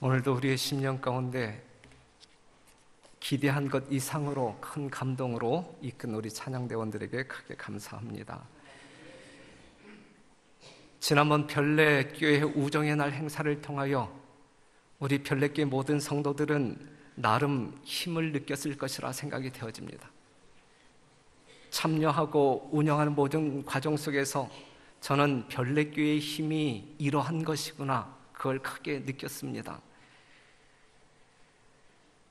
오늘도 우리의 심령 가운데 기대한 것 이상으로 큰 감동으로 이끈 우리 찬양대원들에게 크게 감사합니다. 지난번 별내교회 우정의 날 행사를 통하여 우리 별내교회 모든 성도들은 나름 힘을 느꼈을 것이라 생각이 되어집니다. 참여하고 운영하는 모든 과정 속에서 저는 별내교회의 힘이 이러한 것이구나, 그걸 크게 느꼈습니다.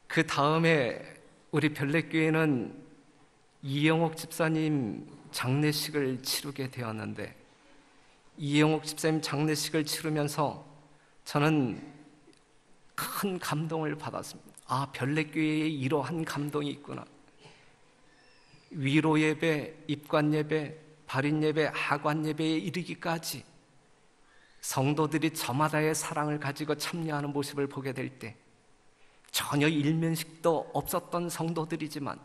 그 다음에 우리 별내교회는 이영옥 집사님 장례식을 치르게 되었는데, 이영옥 집사님 장례식을 치르면서 저는 큰 감동을 받았습니다. 아, 별내교회에 이러한 감동이 있구나. 위로 예배, 입관 예배, 발인 예배, 하관 예배에 이르기까지 성도들이 저마다의 사랑을 가지고 참여하는 모습을 보게 될 때, 전혀 일면식도 없었던 성도들이지만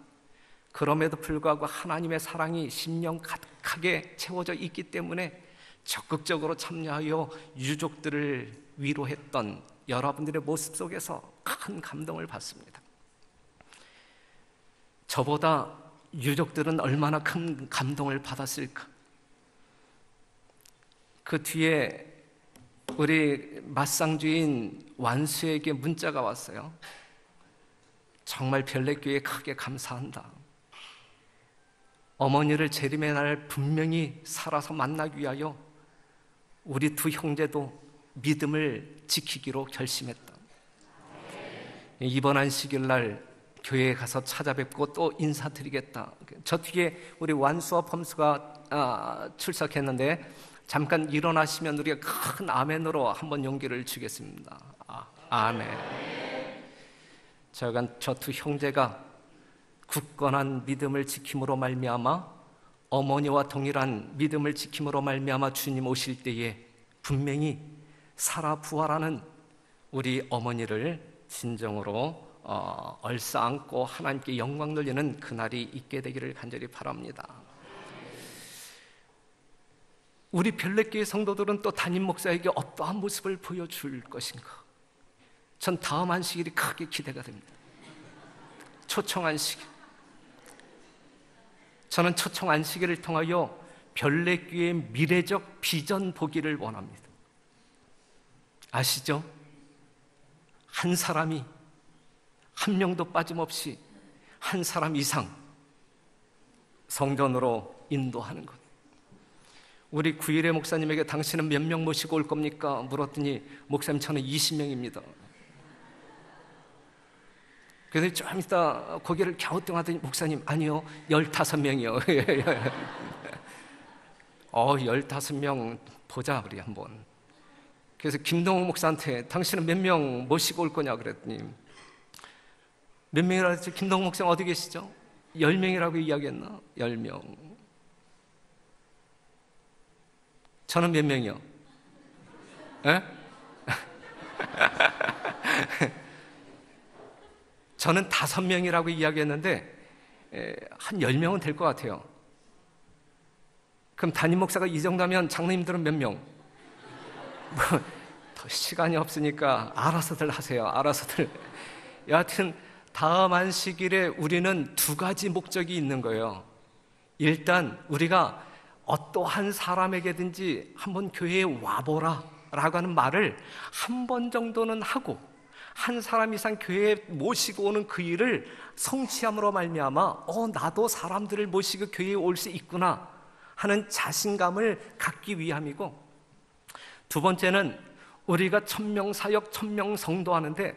그럼에도 불구하고 하나님의 사랑이 심령 가득하게 채워져 있기 때문에 적극적으로 참여하여 유족들을 위로했던 여러분들의 모습 속에서 큰 감동을 받습니다. 저보다 유족들은 얼마나 큰 감동을 받았을까. 그 뒤에 우리 맞상주인 완수에게 문자가 왔어요. 정말 별내교회에 크게 감사한다. 어머니를 재림의 날 분명히 살아서 만나기 위하여 우리 두 형제도 믿음을 지키기로 결심했다. 이번 안식일 날 교회에 가서 찾아뵙고 또 인사드리겠다. 저 뒤에 우리 완수와 범수가 출석했는데 잠깐 일어나시면 우리가 큰 아멘으로 한번 용기를 주겠습니다. 아멘. 저 두 형제가 굳건한 믿음을 지킴으로 말미암아, 어머니와 동일한 믿음을 지킴으로 말미암아 주님 오실 때에 분명히 살아 부활하는 우리 어머니를 진정으로 얼싸안고 하나님께 영광 돌리는 그날이 있게 되기를 간절히 바랍니다. 우리 별내교회 성도들은 또 담임 목사에게 어떠한 모습을 보여줄 것인가? 전 다음 안식일이 크게 기대가 됩니다. 초청 안식일. 저는 초청 안식일을 통하여 별내교회의 미래적 비전 보기를 원합니다. 아시죠? 한 사람이 한 명도 빠짐없이 한 사람 이상 성전으로 인도하는 것. 우리 구일의 목사님에게 당신은 몇 명 모시고 올 겁니까? 물었더니 목사님, 저는 20명입니다. 그래서 좀 이따 고개를 갸우뚱하더니 목사님, 아니요, 15명이요. 15명 보자 우리 한번. 그래서 김동욱 목사한테 당신은 몇 명 모시고 올 거냐 그랬더니 몇 명이라고 했죠? 김동욱 목사님 어디 계시죠? 10명이라고 이야기했나? 10명. 저는 몇 명이요? 에? 저는 5명이라고 이야기했는데 한 10명은 될 것 같아요. 그럼 담임 목사가 이 정도면 장로님들은 몇 명? 더 시간이 없으니까 알아서들 하세요. 알아서들. 여하튼 다음 안식일에 우리는 두 가지 목적이 있는 거예요. 일단 우리가 어떠한 사람에게든지 한번 교회에 와보라 라고 하는 말을 한 번 정도는 하고, 한 사람 이상 교회에 모시고 오는 그 일을 성취함으로 말미암아 나도 사람들을 모시고 교회에 올 수 있구나 하는 자신감을 갖기 위함이고, 두 번째는 우리가 1000명 사역, 1000명 성도하는데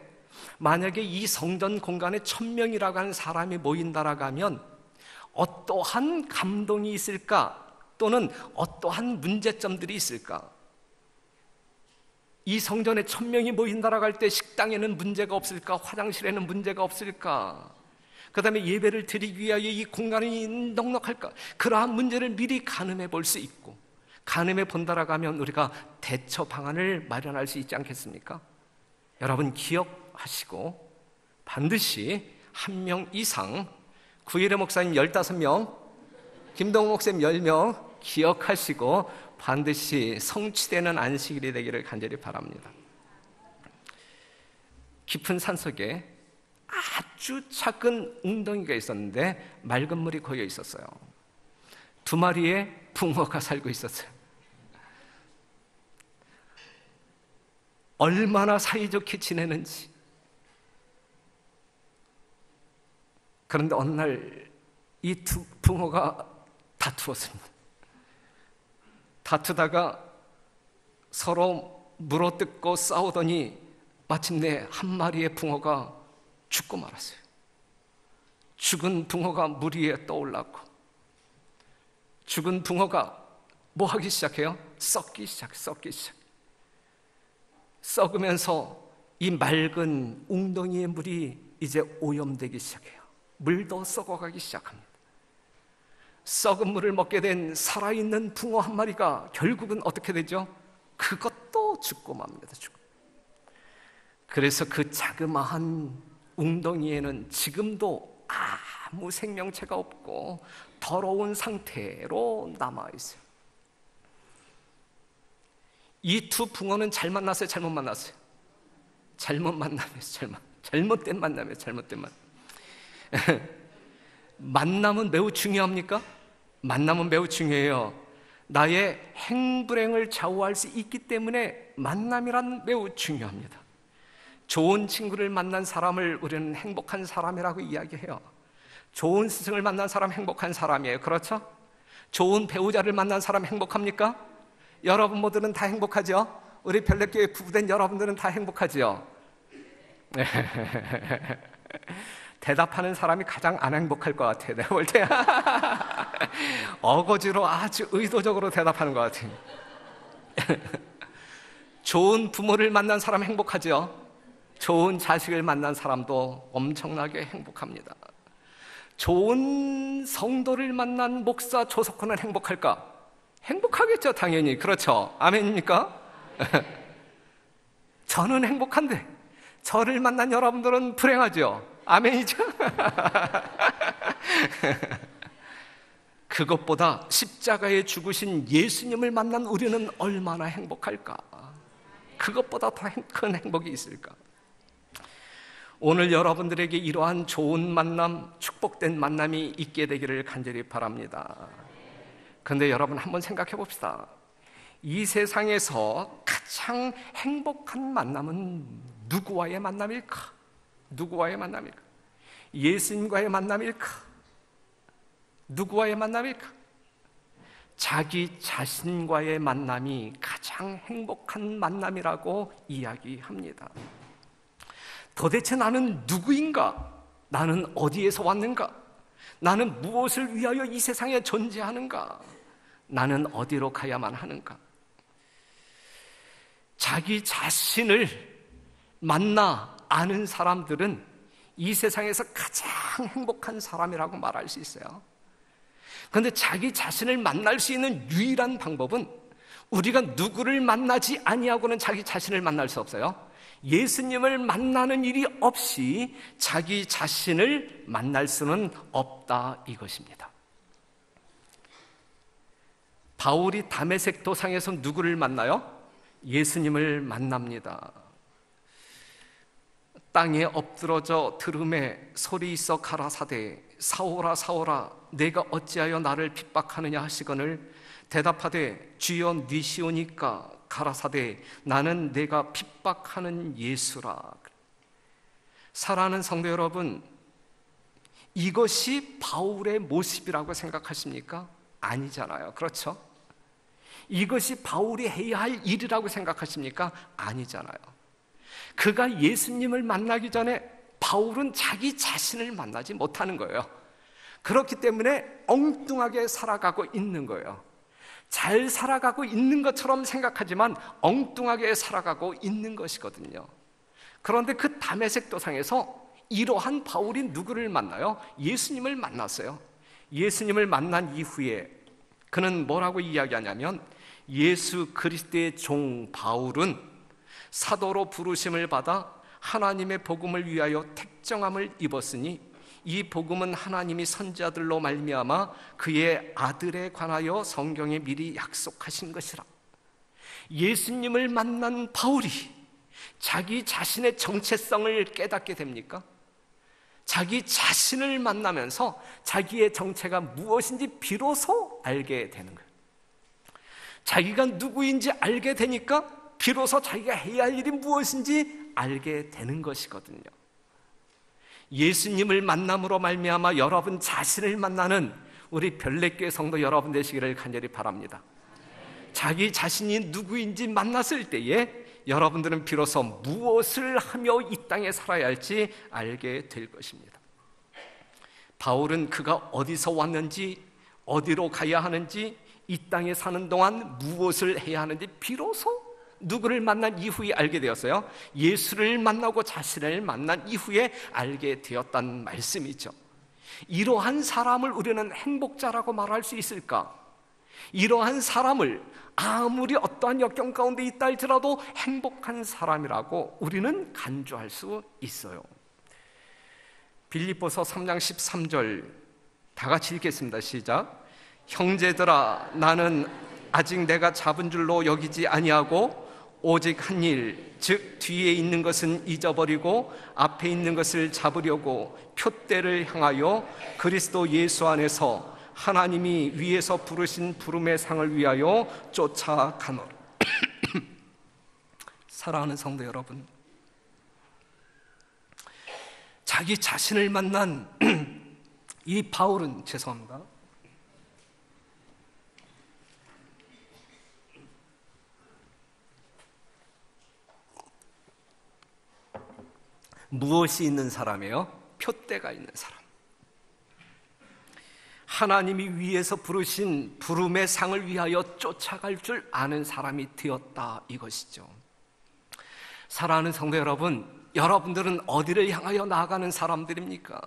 만약에 이 성전 공간에 1000명이라고 하는 사람이 모인다라고 하면 어떠한 감동이 있을까? 또는 어떠한 문제점들이 있을까? 이 성전에 1000명이 모인다라고 할 때 식당에는 문제가 없을까? 화장실에는 문제가 없을까? 그 다음에 예배를 드리기 위하여 이 공간이 넉넉할까? 그러한 문제를 미리 가늠해 볼 수 있고, 가늠해 본다라고 하면 우리가 대처 방안을 마련할 수 있지 않겠습니까? 여러분 기억하시고 반드시 한 명 이상, 구일의 목사님 15명, 김동욱 목사님 10명 기억하시고 반드시 성취되는 안식일이 되기를 간절히 바랍니다. 깊은 산속에 아주 작은 웅덩이가 있었는데 맑은 물이 고여 있었어요. 2마리의 붕어가 살고 있었어요. 얼마나 사이좋게 지내는지. 그런데 어느 날 이 두 붕어가 다투었습니다. 다투다가 서로 물어뜯고 싸우더니 마침내 한 마리의 붕어가 죽고 말았어요. 죽은 붕어가 물 위에 떠올랐고, 죽은 붕어가 뭐 하기 시작해요? 썩기 시작. 썩으면서 이 맑은 웅덩이의 물이 이제 오염되기 시작해요. 물도 썩어가기 시작합니다. 썩은 물을 먹게 된 살아있는 붕어 한 마리가 결국은 어떻게 되죠? 그것도 죽고 맙니다. 그래서 그 자그마한 웅덩이에는 지금도 아무 생명체가 없고 더러운 상태로 남아있어요. 이 두 붕어는 잘 만났어요? 잘못 만났어요? 잘못된 만남이에요. 잘못된 만남. 만남은 매우 중요합니까? 만남은 매우 중요해요. 나의 행불행을 좌우할 수 있기 때문에 만남이란 매우 중요합니다. 좋은 친구를 만난 사람을 우리는 행복한 사람이라고 이야기해요. 좋은 스승을 만난 사람 행복한 사람이에요. 그렇죠? 좋은 배우자를 만난 사람 행복합니까? 여러분 모두는 다 행복하죠? 우리 별내교회 부부된 여러분들은 다 행복하죠? 대답하는 사람이 가장 안 행복할 것 같아요. 내가 볼 때 어거지로 아주 의도적으로 대답하는 것 같아요. 좋은 부모를 만난 사람 행복하죠? 좋은 자식을 만난 사람도 엄청나게 행복합니다. 좋은 성도를 만난 목사, 조석훈은 행복할까? 행복하겠죠, 당연히. 그렇죠. 아멘입니까? 저는 행복한데 저를 만난 여러분들은 불행하죠. 아멘이죠? 그것보다 십자가에 죽으신 예수님을 만난 우리는 얼마나 행복할까? 그것보다 더 큰 행복이 있을까? 오늘 여러분들에게 이러한 좋은 만남, 축복된 만남이 있게 되기를 간절히 바랍니다. 그런데 여러분 한번 생각해 봅시다. 이 세상에서 가장 행복한 만남은 누구와의 만남일까? 누구와의 만남일까? 예수님과의 만남일까? 누구와의 만남일까? 자기 자신과의 만남이 가장 행복한 만남이라고 이야기합니다. 도대체 나는 누구인가? 나는 어디에서 왔는가? 나는 무엇을 위하여 이 세상에 존재하는가? 나는 어디로 가야만 하는가? 자기 자신을 만나 아는 사람들은 이 세상에서 가장 행복한 사람이라고 말할 수 있어요. 그런데 자기 자신을 만날 수 있는 유일한 방법은 우리가 누구를 만나지 아니하고는 자기 자신을 만날 수 없어요. 예수님을 만나는 일이 없이 자기 자신을 만날 수는 없다, 이것입니다. 바울이 다메섹 도상에서 누구를 만나요? 예수님을 만납니다. 땅에 엎드러져 들음에 소리 있어 가라사대 사오라 사오라 내가 어찌하여 나를 핍박하느냐 하시거늘 대답하되 주여 니시오니까 가라사대 나는 내가 핍박하는 예수라. 사랑하는 성도 여러분, 이것이 바울의 모습이라고 생각하십니까? 아니잖아요. 그렇죠? 이것이 바울이 해야 할 일이라고 생각하십니까? 아니잖아요. 그가 예수님을 만나기 전에 바울은 자기 자신을 만나지 못하는 거예요. 그렇기 때문에 엉뚱하게 살아가고 있는 거예요. 잘 살아가고 있는 것처럼 생각하지만 엉뚱하게 살아가고 있는 것이거든요. 그런데 그 다메섹 도상에서 이러한 바울이 누구를 만나요? 예수님을 만났어요. 예수님을 만난 이후에 그는 뭐라고 이야기하냐면 예수 그리스도의 종 바울은 사도로 부르심을 받아 하나님의 복음을 위하여 택정함을 입었으니 이 복음은 하나님이 선지자들로 말미암아 그의 아들에 관하여 성경에 미리 약속하신 것이라. 예수님을 만난 바울이 자기 자신의 정체성을 깨닫게 됩니까? 자기 자신을 만나면서 자기의 정체가 무엇인지 비로소 알게 되는 거예요. 자기가 누구인지 알게 되니까 비로소 자기가 해야 할 일이 무엇인지 알게 되는 것이거든요. 예수님을 만남으로 말미암아 여러분 자신을 만나는 우리 별내교회 성도 여러분 되시기를 간절히 바랍니다. 자기 자신이 누구인지 만났을 때에 여러분들은 비로소 무엇을 하며 이 땅에 살아야 할지 알게 될 것입니다. 바울은 그가 어디서 왔는지, 어디로 가야 하는지, 이 땅에 사는 동안 무엇을 해야 하는지 비로소 누구를 만난 이후에 알게 되었어요. 예수를 만나고 자신을 만난 이후에 알게 되었다는 말씀이죠. 이러한 사람을 우리는 행복자라고 말할 수 있을까? 이러한 사람을 아무리 어떠한 역경 가운데 있다 할지라도 행복한 사람이라고 우리는 간주할 수 있어요. 빌립보서 3장 13절 다 같이 읽겠습니다. 시작. 형제들아, 나는 아직 내가 잡은 줄로 여기지 아니하고 오직 한 일, 즉 뒤에 있는 것은 잊어버리고 앞에 있는 것을 잡으려고 표대를 향하여 그리스도 예수 안에서 하나님이 위에서 부르신 부름의 상을 위하여 쫓아가노라. 사랑하는 성도 여러분, 자기 자신을 만난 이 바울은, 죄송합니다, 무엇이 있는 사람이에요? 표대가 있는 사람. 하나님이 위에서 부르신 부름의 상을 위하여 쫓아갈 줄 아는 사람이 되었다, 이것이죠. 사랑하는 성도 여러분, 여러분들은 어디를 향하여 나아가는 사람들입니까?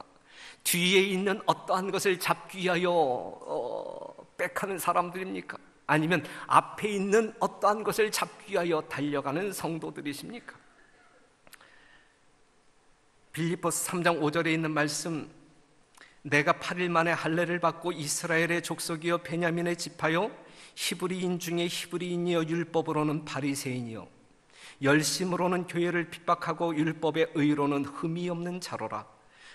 뒤에 있는 어떠한 것을 잡기 위하여 빽하는 사람들입니까? 아니면 앞에 있는 어떠한 것을 잡기 위하여 달려가는 성도들이십니까? 빌립보서 3장 5절에 있는 말씀, 내가 8일 만에 할례를 받고 이스라엘의 족속이여 베냐민의 지파요 히브리인 중에 히브리인이여 율법으로는 바리새인이요 열심으로는 교회를 핍박하고 율법의 의로는 흠이 없는 자로라.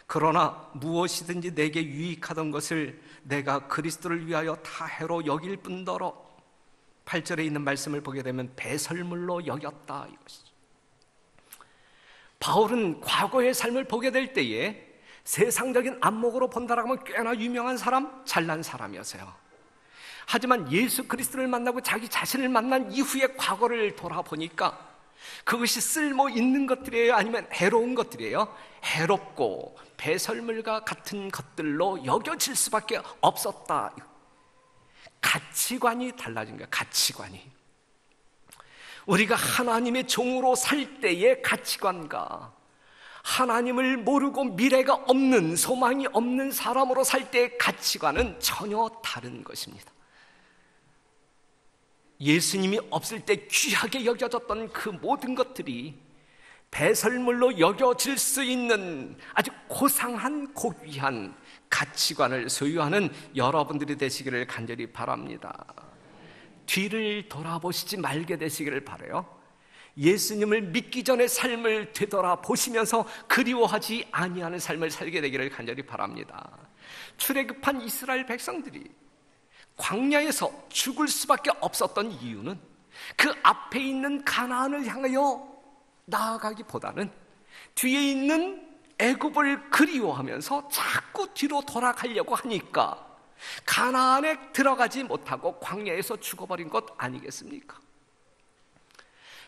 그러나 무엇이든지 내게 유익하던 것을 내가 그리스도를 위하여 다 해로 여길 뿐더러 8절에 있는 말씀을 보게 되면 배설물로 여겼다, 이것이죠. 바울은 과거의 삶을 보게 될 때에 세상적인 안목으로 본다라고 하면 꽤나 유명한 사람, 잘난 사람이었어요. 하지만 예수 그리스도를 만나고 자기 자신을 만난 이후에 과거를 돌아보니까 그것이 쓸모 있는 것들이에요? 아니면 해로운 것들이에요? 해롭고 배설물과 같은 것들로 여겨질 수밖에 없었다. 가치관이 달라진 거예요. 가치관이. 우리가 하나님의 종으로 살 때의 가치관과 하나님을 모르고 미래가 없는, 소망이 없는 사람으로 살 때의 가치관은 전혀 다른 것입니다. 예수님이 없을 때 귀하게 여겨졌던 그 모든 것들이 배설물로 여겨질 수 있는 아주 고상한, 고귀한 가치관을 소유하는 여러분들이 되시기를 간절히 바랍니다. 뒤를 돌아보시지 말게 되시기를 바라요. 예수님을 믿기 전의 삶을 되돌아보시면서 그리워하지 아니하는 삶을 살게 되기를 간절히 바랍니다. 출애굽한 이스라엘 백성들이 광야에서 죽을 수밖에 없었던 이유는 그 앞에 있는 가나안을 향하여 나아가기보다는 뒤에 있는 애굽을 그리워하면서 자꾸 뒤로 돌아가려고 하니까 가나안에 들어가지 못하고 광야에서 죽어버린 것 아니겠습니까?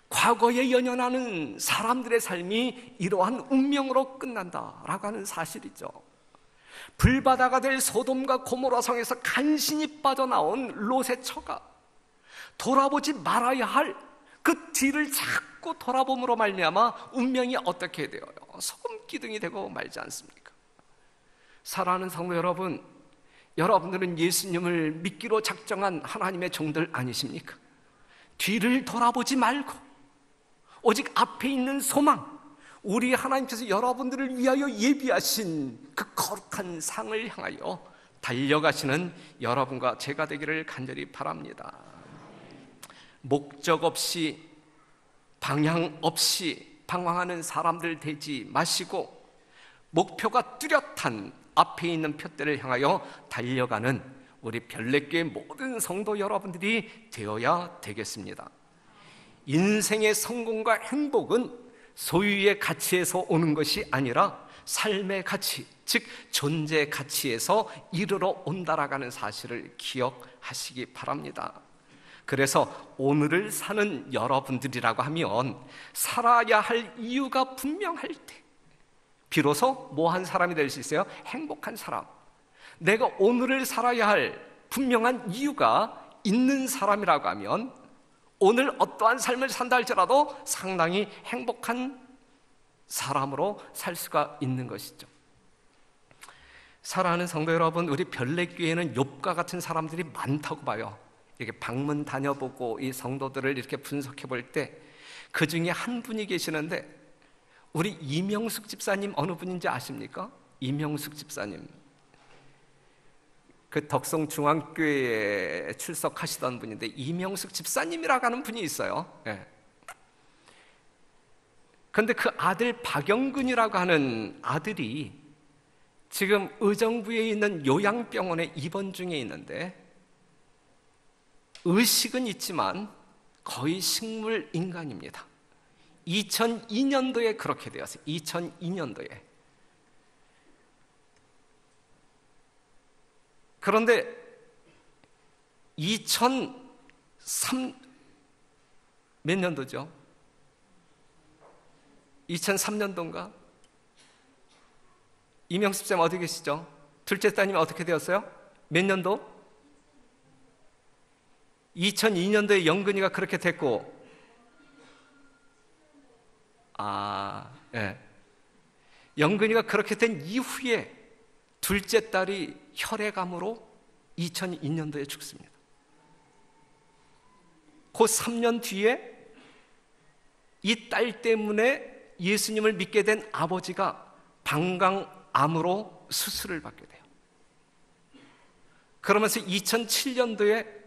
과거에 연연하는 사람들의 삶이 이러한 운명으로 끝난다라고 하는 사실이죠. 불바다가 될 소돔과 고모라 성에서 간신히 빠져나온 롯의 처가 돌아보지 말아야 할 그 뒤를 자꾸 돌아봄으로 말미암아 운명이 어떻게 되어요? 소금기둥이 되고 말지 않습니까? 사랑하는 성도 여러분, 여러분들은 예수님을 믿기로 작정한 하나님의 종들 아니십니까? 뒤를 돌아보지 말고 오직 앞에 있는 소망, 우리 하나님께서 여러분들을 위하여 예비하신 그 거룩한 상을 향하여 달려가시는 여러분과 제가 되기를 간절히 바랍니다. 목적 없이 방향 없이 방황하는 사람들 되지 마시고 목표가 뚜렷한 앞에 있는 표대를 향하여 달려가는 우리 별내교회 모든 성도 여러분들이 되어야 되겠습니다. 인생의 성공과 행복은 소유의 가치에서 오는 것이 아니라 삶의 가치, 즉 존재 가치에서 이르러 온다라는 사실을 기억하시기 바랍니다. 그래서 오늘을 사는 여러분들이라고 하면 살아야 할 이유가 분명할 때 비로소 뭐한 사람이 될 수 있어요? 행복한 사람. 내가 오늘을 살아야 할 분명한 이유가 있는 사람이라고 하면 오늘 어떠한 삶을 산다 할지라도 상당히 행복한 사람으로 살 수가 있는 것이죠. 사랑하는 성도 여러분, 우리 별내교회에는 욥과 같은 사람들이 많다고 봐요. 이렇게 방문 다녀보고 이 성도들을 이렇게 분석해 볼 때 그 중에 한 분이 계시는데, 우리 이명숙 집사님 어느 분인지 아십니까? 이명숙 집사님, 그 덕성중앙교회에 출석하시던 분인데 이명숙 집사님이라고 하는 분이 있어요. 그런데 그 아들 박영근이라고 하는 아들이 지금 의정부에 있는 요양병원에 입원 중에 있는데 의식은 있지만 거의 식물 인간입니다. 2002년도에 그렇게 되었어요. 2002년도에. 그런데 2003 몇 년도죠? 2003년도인가? 이명숙 쌤 어디 계시죠? 둘째 따님이 어떻게 되었어요? 몇 년도? 2002년도에 영근이가 그렇게 됐고, 영근이가 그렇게 된 이후에 둘째 딸이 혈액암으로 2002년도에 죽습니다. 그 3년 뒤에 이 딸 때문에 예수님을 믿게 된 아버지가 방광암으로 수술을 받게 돼요. 그러면서 2007년도에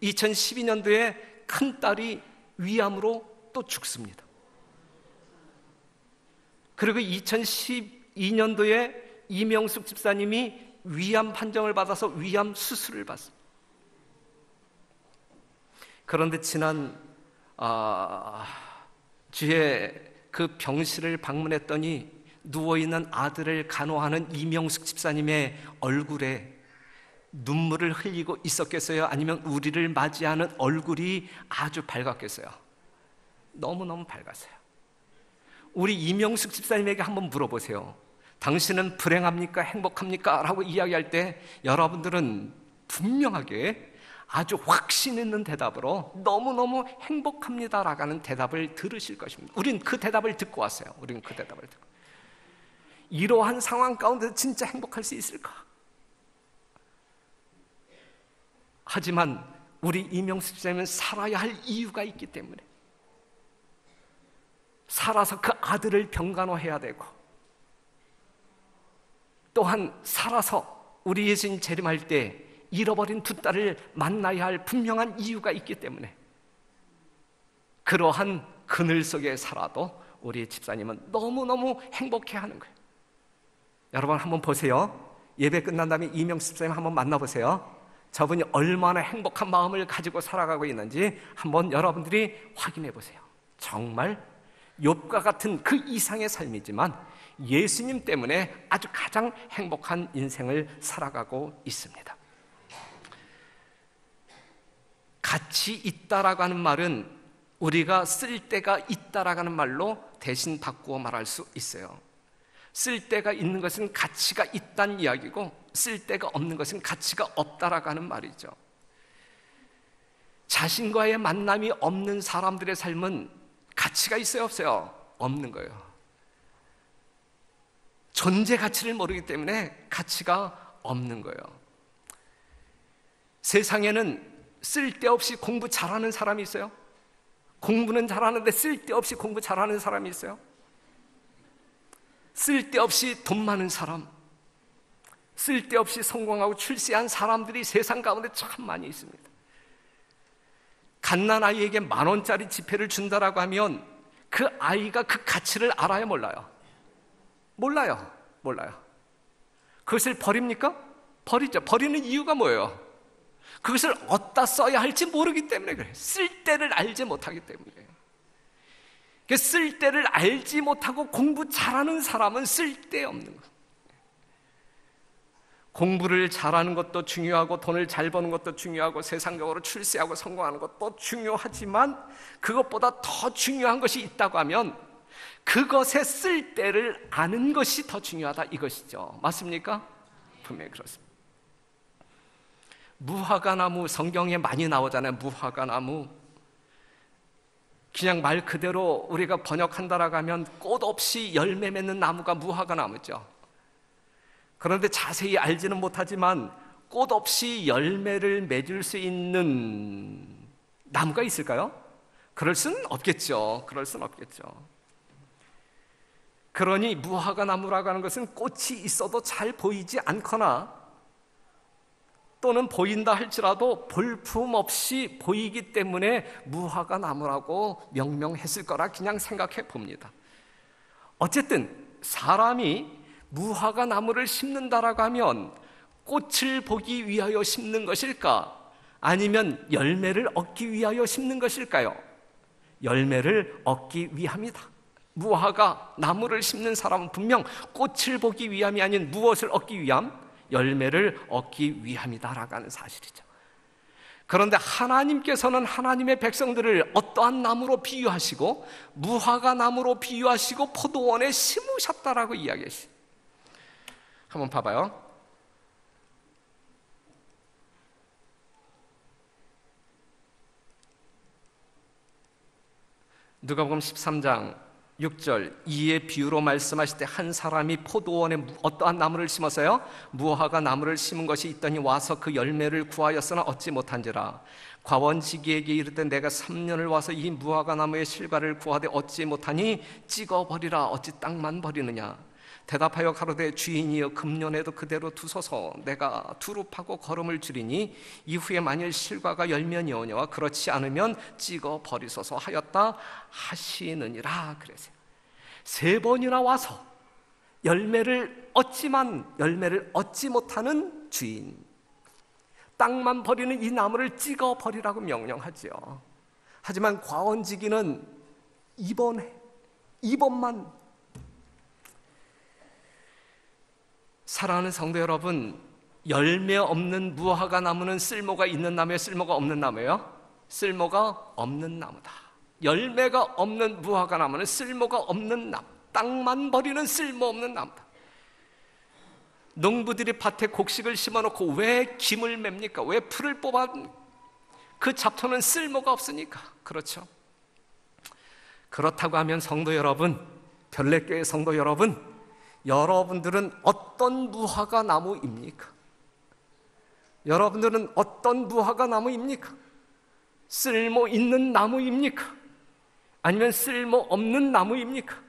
2012년도에 큰 딸이 위암으로 또 죽습니다. 그리고 2012년도에 이명숙 집사님이 위암 판정을 받아서 위암 수술을 받습니다. 그런데 지난 주에 그 병실을 방문했더니 누워있는 아들을 간호하는 이명숙 집사님의 얼굴에 눈물을 흘리고 있었겠어요? 아니면 우리를 맞이하는 얼굴이 아주 밝았겠어요? 너무너무 밝았어요. 우리 이명숙 집사님에게 한번 물어보세요. 당신은 불행합니까? 행복합니까? 라고 이야기할 때 여러분들은 분명하게 아주 확신 있는 대답으로 너무너무 행복합니다 라고 하는 대답을 들으실 것입니다. 우린 그 대답을 듣고 왔어요. 이러한 상황 가운데 진짜 행복할 수 있을까? 하지만 우리 이명숙 집사님은 살아야 할 이유가 있기 때문에 살아서 그 아들을 병간호해야 되고, 또한 살아서 우리 예수님 재림할 때 잃어버린 두 딸을 만나야 할 분명한 이유가 있기 때문에 그러한 그늘 속에 살아도 우리 집사님은 너무너무 행복해하는 거예요. 여러분 한번 보세요. 예배 끝난 다음에 이명숙 집사님 한번 만나보세요. 저분이 얼마나 행복한 마음을 가지고 살아가고 있는지 한번 여러분들이 확인해 보세요. 정말 욥과 같은 그 이상의 삶이지만 예수님 때문에 아주 가장 행복한 인생을 살아가고 있습니다. 가치 있다라고 하는 말은 우리가 쓸 데가 있다라고 하는 말로 대신 바꾸어 말할 수 있어요. 쓸 데가 있는 것은 가치가 있다는 이야기고, 쓸 데가 없는 것은 가치가 없다라고 하는 말이죠. 자신과의 만남이 없는 사람들의 삶은 가치가 있어요, 없어요? 없는 거예요. 존재 가치를 모르기 때문에 가치가 없는 거예요. 세상에는 쓸데없이 공부 잘하는 사람이 있어요? 공부는 잘하는데 쓸데없이 공부 잘하는 사람이 있어요? 쓸데없이 돈 많은 사람, 쓸데없이 성공하고 출세한 사람들이 세상 가운데 참 많이 있습니다. 갓난아이에게 10,000원짜리 지폐를 준다라고 하면 그 아이가 그 가치를 알아요, 몰라요? 몰라요. 그것을 버립니까? 버리죠. 버리는 이유가 뭐예요? 그것을 어디다 써야 할지 모르기 때문에 그래요. 쓸 때를 알지 못하기 때문에. 쓸 때를 알지 못하고 공부 잘하는 사람은 쓸데없는 거예요. 공부를 잘하는 것도 중요하고 돈을 잘 버는 것도 중요하고 세상적으로 출세하고 성공하는 것도 중요하지만 그것보다 더 중요한 것이 있다고 하면 그것에 쓸 때를 아는 것이 더 중요하다 이것이죠. 맞습니까? 분명히 그렇습니다. 무화과나무, 성경에 많이 나오잖아요. 무화과나무. 그냥 말 그대로 우리가 번역한다라고 하면 꽃 없이 열매 맺는 나무가 무화과나무죠. 그런데 자세히 알지는 못하지만 꽃 없이 열매를 맺을 수 있는 나무가 있을까요? 그럴 수는 없겠죠. 그러니 무화과나무라고 하는 것은 꽃이 있어도 잘 보이지 않거나 또는 보인다 할지라도 볼품 없이 보이기 때문에 무화과나무라고 명명했을 거라 그냥 생각해 봅니다. 어쨌든 사람이 무화과나무를 심는다라고 하면 꽃을 보기 위하여 심는 것일까? 아니면 열매를 얻기 위하여 심는 것일까요? 열매를 얻기 위함이다. 무화과나무를 심는 사람은 분명 꽃을 보기 위함이 아닌 무엇을 얻기 위함? 열매를 얻기 위함이다라고 하는 사실이죠. 그런데 하나님께서는 하나님의 백성들을 어떠한 나무로 비유하시고 무화과나무로 비유하시고 포도원에 심으셨다라고 이야기하시죠. 한번 봐봐요. 누가복음 13장 6절 이에 비유로 말씀하실 때 한 사람이 포도원에 어떠한 나무를 심었어요? 무화과 나무를 심은 것이 있더니 와서 그 열매를 구하였으나 얻지 못한지라. 과원지기에게 이르되 내가 3년을 와서 이 무화과 나무의 실과를 구하되 얻지 못하니 찍어버리라. 어찌 땅만 버리느냐. 대답하여 가로되 주인이여 금년에도 그대로 두소서. 내가 두루 파고 거름을 줄이니 이후에 만일 실과가 열면이 오냐와 그렇지 않으면 찍어 버리소서 하였다 하시느니라. 그래서 3번이나 와서 열매를 얻지만 열매를 얻지 못하는 주인, 땅만 버리는 이 나무를 찍어 버리라고 명령하죠. 하지만 과원지기는 2번만. 사랑하는 성도 여러분, 열매 없는 무화과 나무는 쓸모가 있는 나무예요? 쓸모가 없는 나무예요? 쓸모가 없는 나무다. 열매가 없는 무화과 나무는 쓸모가 없는 나무, 땅만 버리는 쓸모없는 나무다. 농부들이 밭에 곡식을 심어놓고 왜 김을 맵니까? 왜 풀을 뽑아? 그 잡초는 쓸모가 없으니까. 그렇죠? 그렇다고 하면 성도 여러분, 별내교회 성도 여러분, 여러분들은 어떤 무화과 나무입니까? 여러분들은 어떤 무화과 나무입니까? 쓸모 있는 나무입니까? 아니면 쓸모 없는 나무입니까?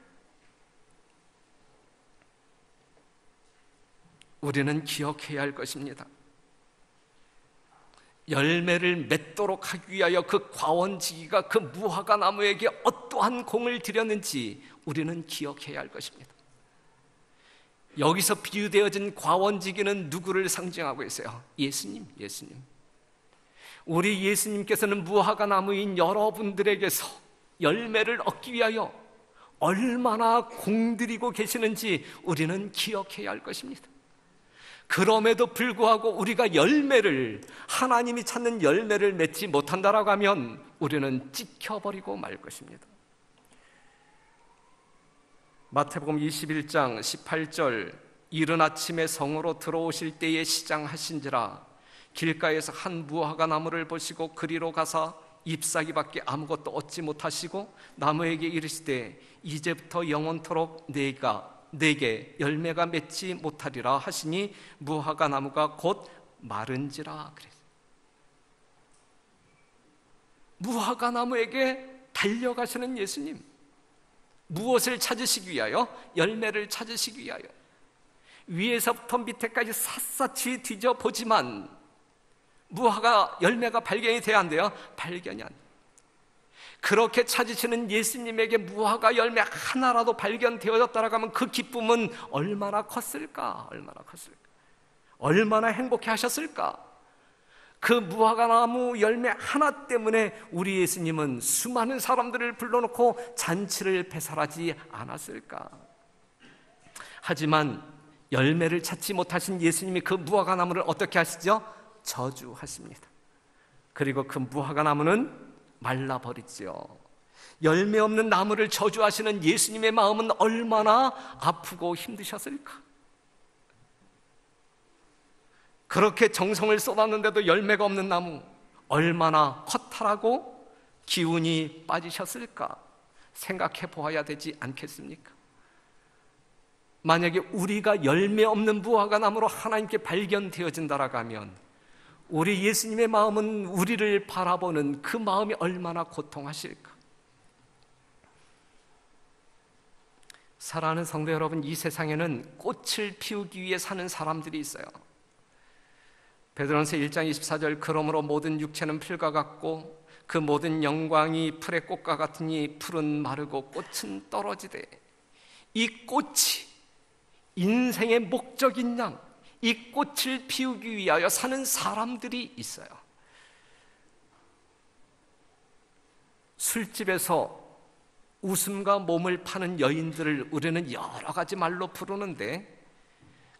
우리는 기억해야 할 것입니다. 열매를 맺도록 하기 위하여 그 과원지기가 그 무화과 나무에게 어떠한 공을 들였는지 우리는 기억해야 할 것입니다. 여기서 비유되어진 과원지기는 누구를 상징하고 있어요? 예수님. 우리 예수님께서는 무화과 나무인 여러분들에게서 열매를 얻기 위하여 얼마나 공들이고 계시는지 우리는 기억해야 할 것입니다. 그럼에도 불구하고 우리가 열매를, 하나님이 찾는 열매를 맺지 못한다라고 하면 우리는 찍혀버리고 말 것입니다. 마태복음 21장 18절 이른 아침에 성으로 들어오실 때에 시장하신지라 길가에서 한 무화과 나무를 보시고 그리로 가사 잎사귀밖에 아무것도 얻지 못하시고 나무에게 이르시되 이제부터 영원토록 내게 열매가 맺지 못하리라 하시니 무화과 나무가 곧 마른지라. 그랬어요. 무화과 나무에게 달려가시는 예수님, 무엇을 찾으시기 위하여? 열매를 찾으시기 위하여. 위에서부터 밑에까지 샅샅이 뒤져보지만 무화과 열매가 발견이 돼야 한대요. 발견이 안 돼요. 그렇게 찾으시는 예수님에게 무화과 열매 하나라도 발견되어졌다라고 하면 그 기쁨은 얼마나 컸을까? 얼마나 컸을까? 얼마나 행복해 하셨을까? 그 무화과 나무 열매 하나 때문에 우리 예수님은 수많은 사람들을 불러놓고 잔치를 배설하지 않았을까? 하지만 열매를 찾지 못하신 예수님이 그 무화과 나무를 어떻게 하시죠? 저주하십니다. 그리고 그 무화과 나무는 말라버리지요. 열매 없는 나무를 저주하시는 예수님의 마음은 얼마나 아프고 힘드셨을까? 그렇게 정성을 쏟았는데도 열매가 없는 나무, 얼마나 허탈하고 기운이 빠지셨을까 생각해 보아야 되지 않겠습니까? 만약에 우리가 열매 없는 무화과 나무로 하나님께 발견되어진다라고 하면 우리 예수님의 마음은 우리를 바라보는 그 마음이 얼마나 고통하실까? 사랑하는 성도 여러분, 이 세상에는 꽃을 피우기 위해 사는 사람들이 있어요. 베드로전서 1장 24절, 그러므로 모든 육체는 풀과 같고 그 모든 영광이 풀의 꽃과 같으니 풀은 마르고 꽃은 떨어지되, 이 꽃이 인생의 목적인 양, 이 꽃을 피우기 위하여 사는 사람들이 있어요. 술집에서 웃음과 몸을 파는 여인들을 우리는 여러 가지 말로 부르는데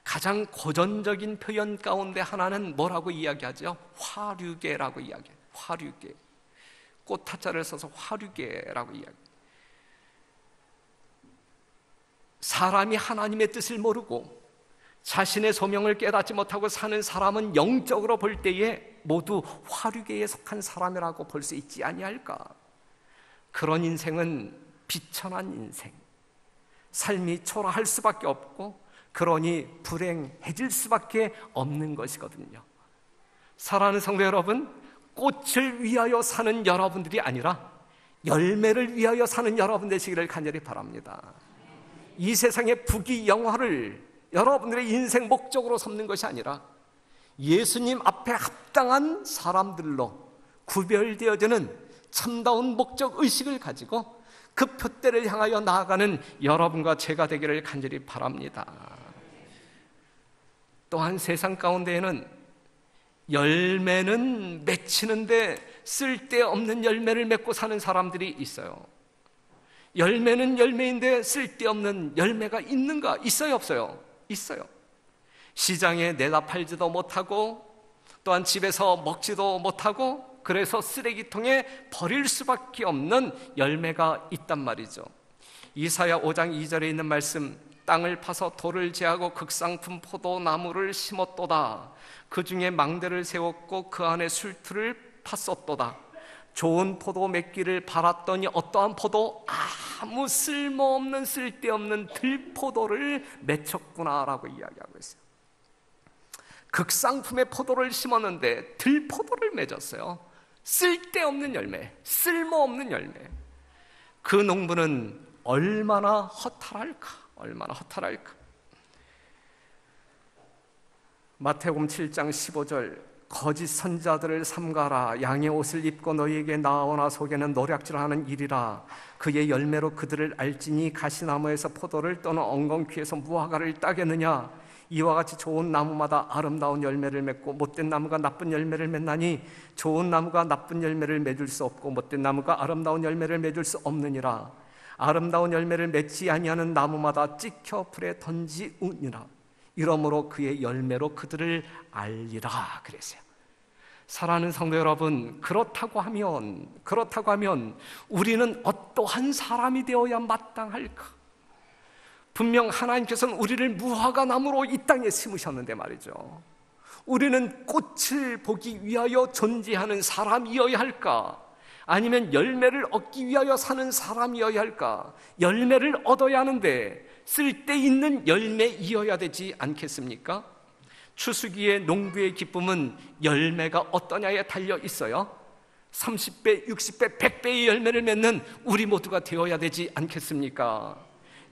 가장 고전적인 표현 가운데 하나는 뭐라고 이야기하죠? 화류계라고 이야기해요. 화류계. 꽃타자를 써서 화류계라고 이야기해요. 사람이 하나님의 뜻을 모르고 자신의 소명을 깨닫지 못하고 사는 사람은 영적으로 볼 때에 모두 화류계에 속한 사람이라고 볼 수 있지 아니할까? 그런 인생은 비천한 인생, 삶이 초라할 수밖에 없고 그러니 불행해질 수밖에 없는 것이거든요. 사랑하는 성도 여러분, 꽃을 위하여 사는 여러분들이 아니라 열매를 위하여 사는 여러분 되시기를 간절히 바랍니다. 이 세상의 부귀영화를 여러분들의 인생 목적으로 삼는 것이 아니라 예수님 앞에 합당한 사람들로 구별되어지는 참다운 목적 의식을 가지고 그 표대를 향하여 나아가는 여러분과 제가 되기를 간절히 바랍니다. 또한 세상 가운데에는 열매는 맺히는데 쓸데없는 열매를 맺고 사는 사람들이 있어요. 열매는 열매인데 쓸데없는 열매가 있는가? 있어요, 없어요? 있어요. 시장에 내다 팔지도 못하고 또한 집에서 먹지도 못하고 그래서 쓰레기통에 버릴 수밖에 없는 열매가 있단 말이죠. 이사야 5장 2절에 있는 말씀, 땅을 파서 돌을 제하고 극상품 포도나무를 심었도다. 그 중에 망대를 세웠고 그 안에 술틀을 팠었도다. 좋은 포도 맺기를 바랐더니 어떠한 포도? 아무 쓸모없는 쓸데없는 들포도를 맺혔구나라고 이야기하고 있어요. 극상품의 포도를 심었는데 들포도를 맺었어요. 쓸데없는 열매, 쓸모없는 열매. 그 농부는 얼마나 허탈할까? 얼마나 허탈할까? 마태복음 7장 15절, 거짓 선자들을 삼가라. 양의 옷을 입고 너희에게 나오나 속에는 노략질하는 일이라. 그의 열매로 그들을 알지니 가시나무에서 포도를 떠는 엉겅퀴에서 무화과를 따겠느냐. 이와 같이 좋은 나무마다 아름다운 열매를 맺고 못된 나무가 나쁜 열매를 맺나니 좋은 나무가 나쁜 열매를 맺을 수 없고 못된 나무가 아름다운 열매를 맺을 수 없느니라. 아름다운 열매를 맺지 아니하는 나무마다 찍혀 불에 던지우니라. 이러므로 그의 열매로 그들을 알리라 그랬어요. 사랑하는 성도 여러분, 그렇다고 하면 우리는 어떠한 사람이 되어야 마땅할까? 분명 하나님께서는 우리를 무화과 나무로 이 땅에 심으셨는데 말이죠. 우리는 꽃을 보기 위하여 존재하는 사람이어야 할까? 아니면 열매를 얻기 위하여 사는 사람이어야 할까? 열매를 얻어야 하는데 쓸데있는 열매이어야 되지 않겠습니까? 추수기의 농부의 기쁨은 열매가 어떠냐에 달려 있어요. 30배, 60배, 100배의 열매를 맺는 우리 모두가 되어야 되지 않겠습니까?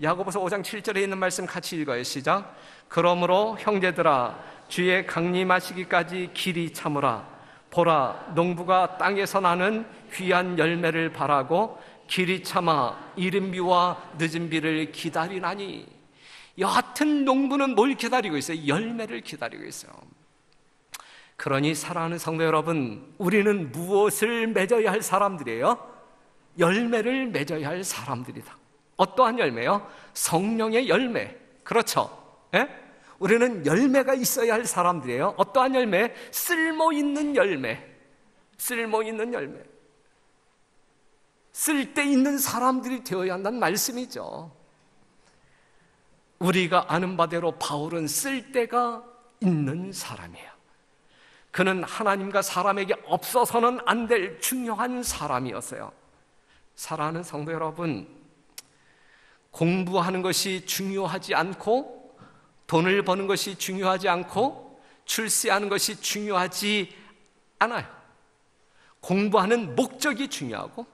야고보서 5장 7절에 있는 말씀 같이 읽어요. 시작. 그러므로 형제들아, 주의 강림하시기까지 길이 참으라. 보라, 농부가 땅에서 나는 귀한 열매를 바라고 길이 참아 이른 비와 늦은 비를 기다리나니. 여하튼 농부는 뭘 기다리고 있어요? 열매를 기다리고 있어요. 그러니 사랑하는 성도 여러분, 우리는 무엇을 맺어야 할 사람들이에요? 열매를 맺어야 할 사람들이다. 어떠한 열매요? 성령의 열매. 그렇죠? 예? 우리는 열매가 있어야 할 사람들이에요. 어떠한 열매? 쓸모있는 열매. 쓸모있는 열매. 쓸데있는 사람들이 되어야 한다는 말씀이죠. 우리가 아는 바대로 바울은 쓸데가 있는 사람이에요. 그는 하나님과 사람에게 없어서는 안 될 중요한 사람이었어요. 사랑하는 성도 여러분, 공부하는 것이 중요하지 않고, 돈을 버는 것이 중요하지 않고, 출세하는 것이 중요하지 않아요. 공부하는 목적이 중요하고,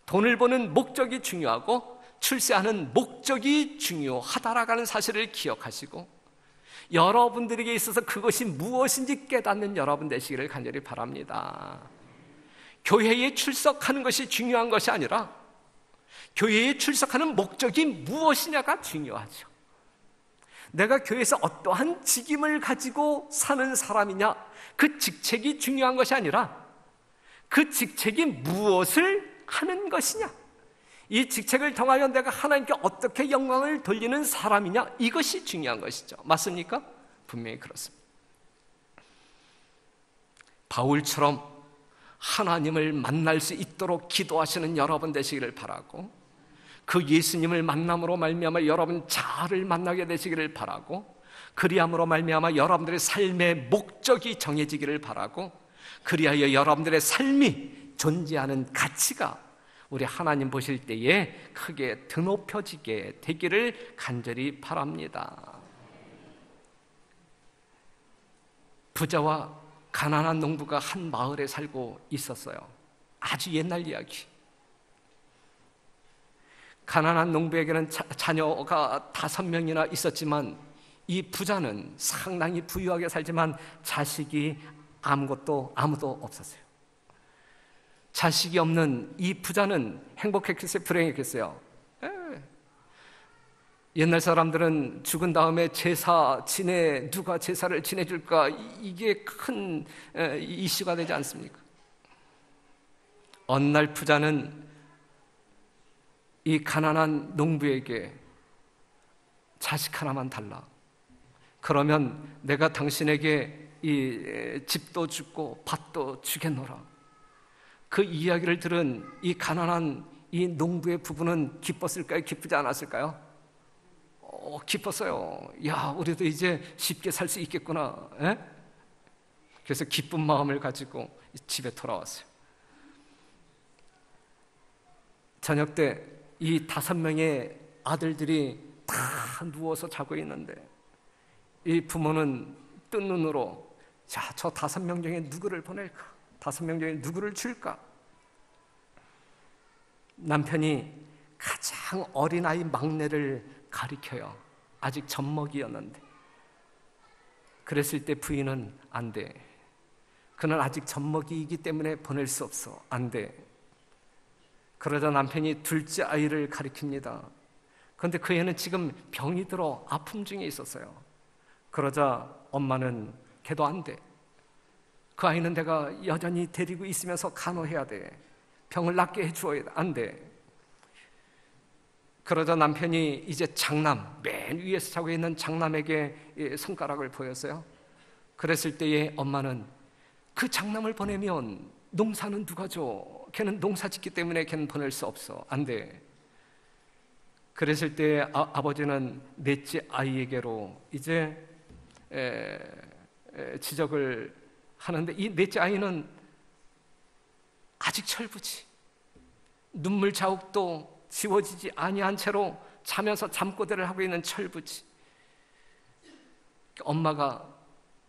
돈을 버는 목적이 중요하고, 출세하는 목적이 중요하다라는 사실을 기억하시고, 여러분들에게 있어서 그것이 무엇인지 깨닫는 여러분 되시기를 간절히 바랍니다. 교회에 출석하는 것이 중요한 것이 아니라 교회에 출석하는 목적이 무엇이냐가 중요하죠. 내가 교회에서 어떠한 직임을 가지고 사는 사람이냐, 그 직책이 중요한 것이 아니라 그 직책이 무엇을 하는 것이냐, 이 직책을 통하여 내가 하나님께 어떻게 영광을 돌리는 사람이냐, 이것이 중요한 것이죠. 맞습니까? 분명히 그렇습니다. 바울처럼 하나님을 만날 수 있도록 기도하시는 여러분 되시기를 바라고, 그 예수님을 만남으로 말미암아 여러분 자아를 만나게 되시기를 바라고, 그리함으로 말미암아 여러분들의 삶의 목적이 정해지기를 바라고, 그리하여 여러분들의 삶이 존재하는 가치가 우리 하나님 보실 때에 크게 드높여지게 되기를 간절히 바랍니다. 부자와 가난한 농부가 한 마을에 살고 있었어요. 아주 옛날 이야기. 가난한 농부에게는 자녀가 5명이나 있었지만 이 부자는 상당히 부유하게 살지만 자식이 아무도 없었어요. 자식이 없는 이 부자는 행복했겠어요? 불행했겠어요? 옛날 사람들은 죽은 다음에 누가 제사를 지내줄까, 이게 큰 이슈가 되지 않습니까? 어느 날 부자는 이 가난한 농부에게 자식 하나만 달라. 그러면 내가 당신에게 이 집도 주고 밭도 주겠노라. 그 이야기를 들은 이 가난한 이 농부의 부부는 기뻤을까요? 기쁘지 않았을까요? 기뻤어요. 야, 우리도 이제 쉽게 살 수 있겠구나. 에? 그래서 기쁜 마음을 가지고 집에 돌아왔어요. 저녁 때 이 5명의 아들들이 다 누워서 자고 있는데 이 부모는 뜬 눈으로, 자, 저 5명 중에 누구를 보낼까? 5명 중에 누구를 줄까? 남편이 가장 어린아이 막내를 가리켜요. 아직 젖먹이였는데. 그랬을 때 부인은 안 돼. 그는 아직 젖먹이이기 때문에 보낼 수 없어. 안 돼. 그러자 남편이 둘째 아이를 가리킵니다. 그런데 그 애는 지금 병이 들어 아픔 중에 있었어요. 그러자 엄마는 걔도 안 돼. 그 아이는 내가 여전히 데리고 있으면서 간호해야 돼. 병을 낫게 해주어야 돼. 안 돼. 그러자 남편이 이제 장남, 맨 위에서 자고 있는 장남에게 손가락을 보였어요. 그랬을 때에 엄마는, 그 장남을 보내면 농사는 누가 줘? 걔는 농사 짓기 때문에 걔는 보낼 수 없어. 안 돼. 그랬을 때 아버지는 넷째 아이에게로 이제 지적을 하는데, 이 넷째 아이는 아직 철부지. 눈물 자국도 지워지지 아니한 채로 자면서 잠꼬대를 하고 있는 철부지. 엄마가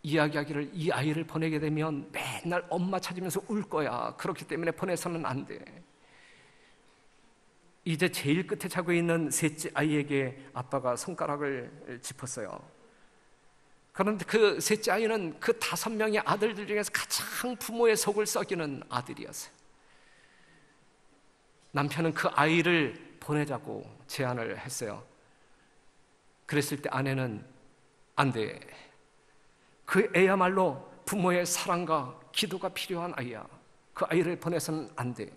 이야기하기를, 이 아이를 보내게 되면 맨날 엄마 찾으면서 울 거야. 그렇기 때문에 보내서는 안 돼. 이제 제일 끝에 자고 있는 셋째 아이에게 아빠가 손가락을 짚었어요. 그런데 그 셋째 아이는 그 5명의 아들들 중에서 가장 부모의 속을 썩이는 아들이었어요. 남편은 그 아이를 보내자고 제안을 했어요. 그랬을 때 아내는 안 돼. 그 애야말로 부모의 사랑과 기도가 필요한 아이야. 그 아이를 보내서는 안 돼.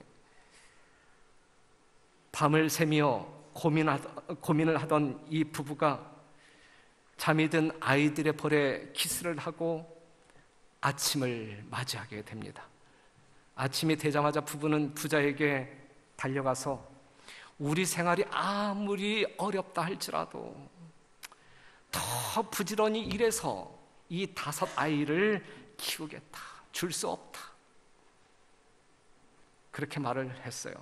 밤을 새며 고민을 하던 이 부부가 잠이 든 아이들의 볼에 키스를 하고 아침을 맞이하게 됩니다. 아침이 되자마자 부부는 부자에게 달려가서 우리 생활이 아무리 어렵다 할지라도 더 부지런히 일해서 이 5 아이를 키우겠다. 줄 수 없다. 그렇게 말을 했어요.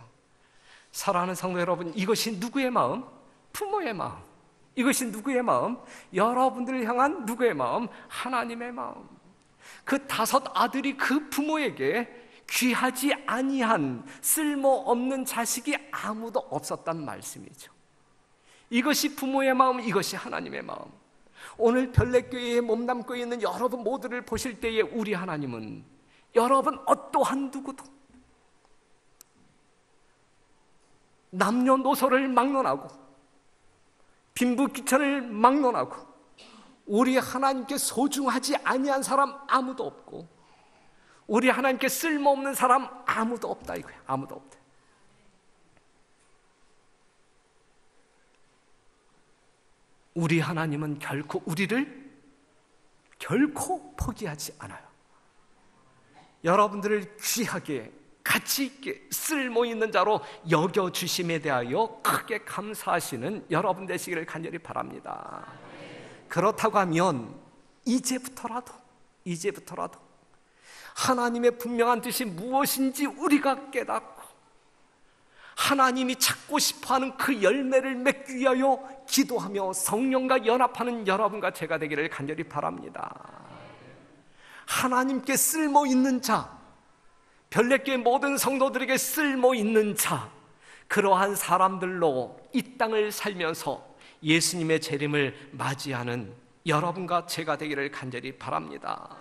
사랑하는 성도 여러분, 이것이 누구의 마음? 부모의 마음. 이것이 누구의 마음? 여러분들을 향한 누구의 마음? 하나님의 마음. 그 5 아들이 그 부모에게 귀하지 아니한 쓸모없는 자식이 아무도 없었단 말씀이죠. 이것이 부모의 마음, 이것이 하나님의 마음. 오늘 별내교회에 몸담고 있는 여러분 모두를 보실 때에 우리 하나님은 여러분 어떠한 누구도 남녀노소를 막론하고 빈부귀천을 막론하고 우리 하나님께 소중하지 아니한 사람 아무도 없고 우리 하나님께 쓸모없는 사람 아무도 없다 이거야. 아무도 없다. 우리 하나님은 결코 우리를 결코 포기하지 않아요. 여러분들을 귀하게 가치 있게 쓸모있는 자로 여겨주심에 대하여 크게 감사하시는 여러분 되시기를 간절히 바랍니다. 그렇다고 하면 이제부터라도 하나님의 분명한 뜻이 무엇인지 우리가 깨닫고 하나님이 찾고 싶어하는 그 열매를 맺기 위하여 기도하며 성령과 연합하는 여러분과 제가 되기를 간절히 바랍니다. 하나님께 쓸모있는 자, 별내교회 모든 성도들에게 쓸모있는 자, 그러한 사람들로 이 땅을 살면서 예수님의 재림을 맞이하는 여러분과 제가 되기를 간절히 바랍니다.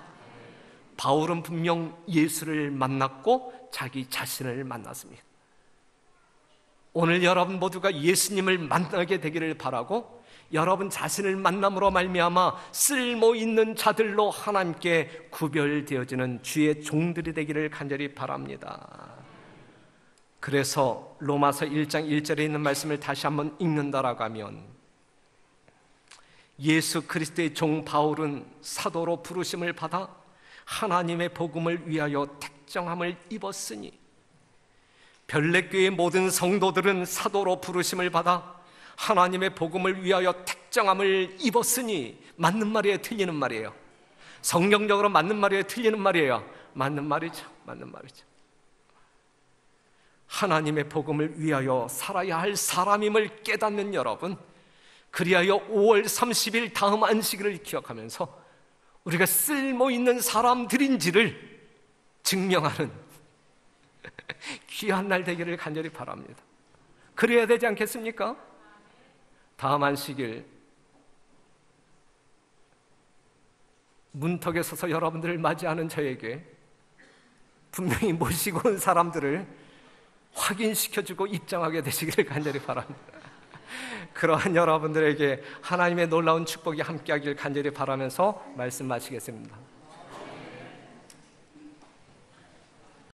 바울은 분명 예수를 만났고 자기 자신을 만났습니다. 오늘 여러분 모두가 예수님을 만나게 되기를 바라고 여러분 자신을 만남으로 말미암아 쓸모있는 자들로 하나님께 구별되어지는 주의 종들이 되기를 간절히 바랍니다. 그래서 로마서 1장 1절에 있는 말씀을 다시 한번 읽는다라고 하면 예수 그리스도의 종 바울은 사도로 부르심을 받아 하나님의 복음을 위하여 택정함을 입었으니 별내교회의 모든 성도들은 사도로 부르심을 받아 하나님의 복음을 위하여 택정함을 입었으니 맞는 말이에요? 틀리는 말이에요? 성경적으로 맞는 말이에요? 틀리는 말이에요? 맞는 말이죠. 하나님의 복음을 위하여 살아야 할 사람임을 깨닫는 여러분, 그리하여 5월 30일 다음 안식일을 기억하면서 우리가 쓸모있는 사람들인지를 증명하는 귀한 날 되기를 간절히 바랍니다. 그래야 되지 않겠습니까? 다음 안식일 문턱에 서서 여러분들을 맞이하는 저에게 분명히 모시고 온 사람들을 확인시켜주고 입장하게 되시기를 간절히 바랍니다. 그러한 여러분들에게 하나님의 놀라운 축복이 함께하길 간절히 바라면서 말씀 마치겠습니다.